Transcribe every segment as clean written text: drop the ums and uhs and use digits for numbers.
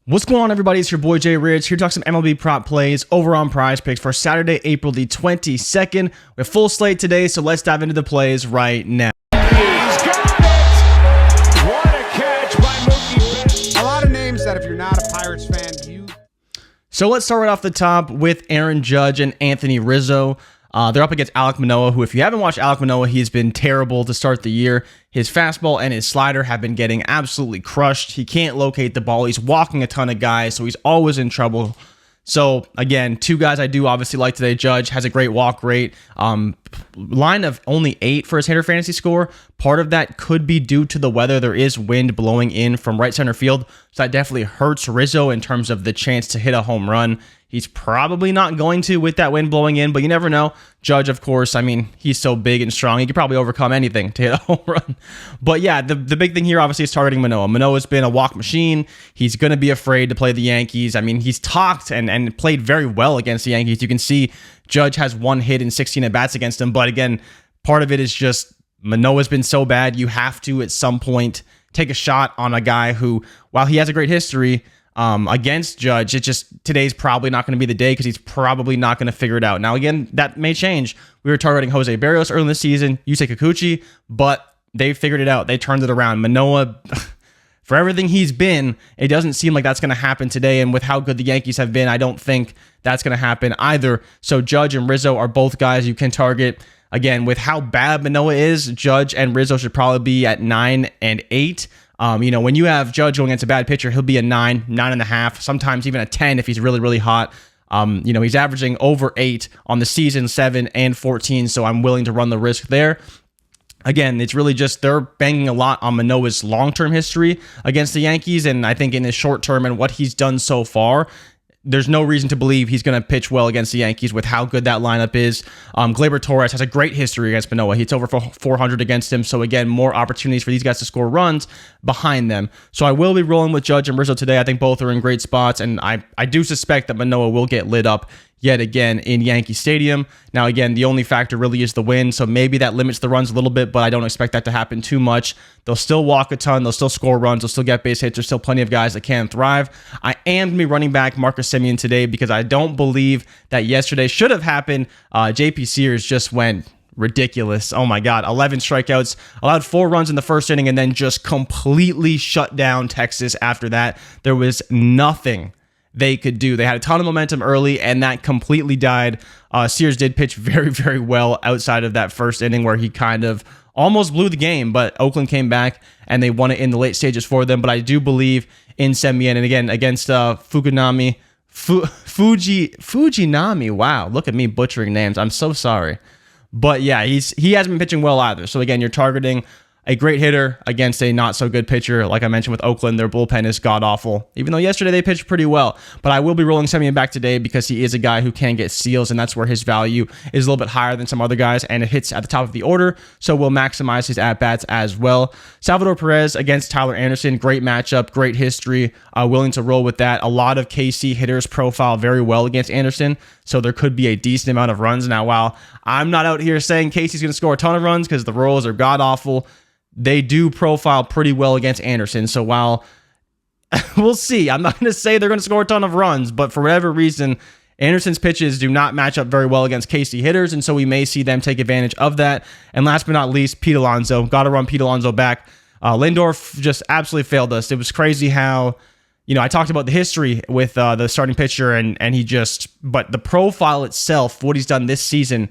What's going on, everybody? It's your boy Jay Ridge here to talk some MLB prop plays over on PrizePicks for Saturday, April the 22nd. We have full slate today, so let's dive into the plays right now. He's got it! What a catch by Mookie Betts. A lot of names that if you're not a Pirates fan, So let's start right off the top with Aaron Judge and Anthony Rizzo. They're up against Alek Manoah, who, if you haven't watched Alek Manoah, he's been terrible to start the year. His fastball and his slider have been getting absolutely crushed. He can't locate the ball. He's walking a ton of guys, so he's always in trouble. So, again, two guys I do obviously like today. Judge has a great walk rate. Line of only 8 for his hitter fantasy score. Part of that could be due to the weather. There is wind blowing in from right center field, so that definitely hurts Rizzo in terms of the chance to hit a home run. He's probably not going to with that wind blowing in, but you never know. Judge, of course, I mean, he's so big and strong. He could probably overcome anything to hit a home run. But yeah, the big thing here, obviously, is targeting Manoah. Manoah's been a walk machine. He's going to be afraid to play the Yankees. I mean, he's talked and played very well against the Yankees. You can see Judge has 1 hit in 16 at-bats against him. But again, part of it is just Manoah's been so bad. You have to, at some point, take a shot on a guy who, while he has a great history, against Judge, it just today's probably not going to be the day because he's probably not going to figure it out. Now, again, that may change. We were targeting Jose Barrios early in the season, Yusei Kikuchi, but they figured it out. They turned it around. Manoah, for everything he's been, it doesn't seem like that's going to happen today. And with how good the Yankees have been, I don't think that's going to happen either. So Judge and Rizzo are both guys you can target. Again, with how bad Manoah is, Judge and Rizzo should probably be at 9 and 8. When you have Judge going against a bad pitcher, he'll be a 9, 9.5, sometimes even a 10 if he's really, really hot. He's averaging over 8 on the season, 7 and 14, so I'm willing to run the risk there. Again, it's really just they're banging a lot on Manoah's long-term history against the Yankees, and I think in his short term and what he's done so far, there's no reason to believe he's going to pitch well against the Yankees with how good that lineup is. Gleyber Torres has a great history against Manoah. He hits over 400 against him. So again, more opportunities for these guys to score runs behind them. So I will be rolling with Judge and Rizzo today. I think both are in great spots, and I do suspect that Manoah will get lit up yet again in Yankee Stadium. Now, again, the only factor really is the wind, so maybe that limits the runs a little bit, but I don't expect that to happen too much. They'll still walk a ton. They'll still score runs. They'll still get base hits. There's still plenty of guys that can thrive. I am going to be running back Marcus Semien today because I don't believe that yesterday should have happened. JP Sears just went ridiculous. Oh my God. 11 strikeouts, allowed 4 runs in the first inning, and then just completely shut down Texas after that. There was nothing they could do. They had a ton of momentum early, and that completely died. Sears did pitch very, very well outside of that first inning where he kind of almost blew the game, but Oakland came back and they won it in the late stages for them. But I do believe in Semien, and again, against Fujinami. Wow, look at me butchering names. I'm so sorry. But yeah, he hasn't been pitching well either. So again, you're targeting a great hitter against a not-so-good pitcher. Like I mentioned with Oakland, their bullpen is god-awful, even though yesterday they pitched pretty well. But I will be rolling Semien back today because he is a guy who can get steals, and that's where his value is a little bit higher than some other guys, and it hits at the top of the order, so we'll maximize his at-bats as well. Salvador Perez against Tyler Anderson, great matchup, great history, willing to roll with that. A lot of KC hitters profile very well against Anderson, so there could be a decent amount of runs. Now, while I'm not out here saying KC's going to score a ton of runs because the Royals are god-awful, they do profile pretty well against Anderson. So while we'll see, I'm not going to say they're going to score a ton of runs, but for whatever reason, Anderson's pitches do not match up very well against KC hitters, and so we may see them take advantage of that. And last but not least, Pete Alonso. Got to run Pete Alonso back. Lindor just absolutely failed us. It was crazy how, I talked about the history with the starting pitcher, and but the profile itself, what he's done this season,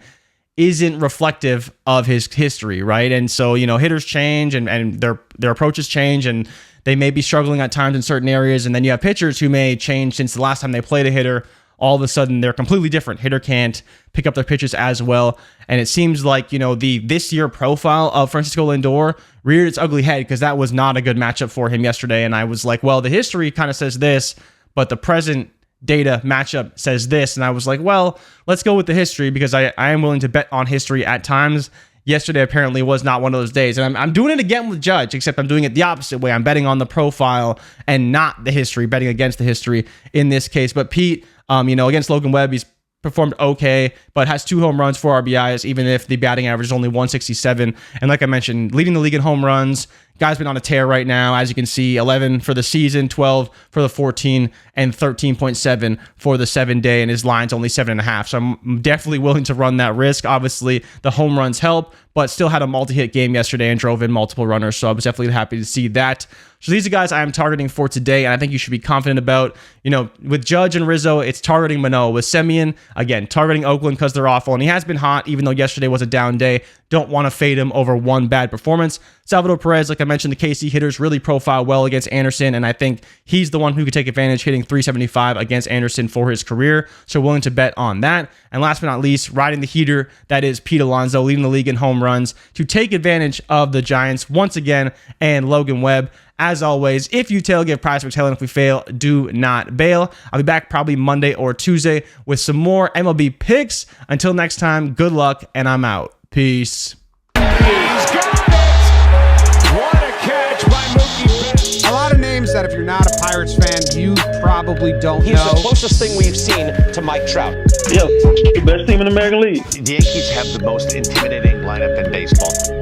isn't reflective of his history, right? And so, hitters change and their approaches change, and they may be struggling at times in certain areas. And then you have pitchers who may change since the last time they played a hitter. All of a sudden, they're completely different. Hitter can't pick up their pitches as well. And it seems like, the this year profile of Francisco Lindor reared its ugly head because that was not a good matchup for him yesterday. And I was like, well, the history kind of says this, but the present data matchup says this. And I was like, well, let's go with the history because I am willing to bet on history at times. Yesterday apparently was not one of those days. And I'm doing it again with Judge, except I'm doing it the opposite way. I'm betting on the profile and not the history, betting against the history in this case. But Pete, against Logan Webb, he's performed okay, but has 2 home runs, 4 RBIs, even if the batting average is only 167. And like I mentioned, leading the league in home runs, Guy's been on a tear right now. As you can see, 11 for the season, 12 for the 14, and 13.7 for the 7-day, and his line's only 7.5. So I'm definitely willing to run that risk. Obviously, the home runs help, but still had a multi-hit game yesterday and drove in multiple runners, so I was definitely happy to see that. So these are guys I am targeting for today, and I think you should be confident about. You know, with Judge and Rizzo, it's targeting Manoah. With Semien, again, targeting Oakland because they're awful, and he has been hot, even though yesterday was a down day. Don't want to fade him over one bad performance. Salvador Perez, like I mentioned, the KC hitters really profile well against Anderson, and I think he's the one who could take advantage, hitting 375 against Anderson for his career, so willing to bet on that. And last but not least, riding the heater, that is Pete Alonso, leading the league in home runs, to take advantage of the Giants once again, and Logan Webb. As always, if you tail, give PrizePicks hell, and if we fail, do not bail. I'll be back probably Monday or Tuesday with some more MLB picks. Until next time, good luck, and I'm out. Peace. He's got it! What a catch by Mookie Betts. A lot of names that if you're not a Pirates fan, you probably don't He's know. the closest thing we've seen to Mike Trout. Yeah, the best team in the American League. The Yankees have the most intimidating lineup in baseball.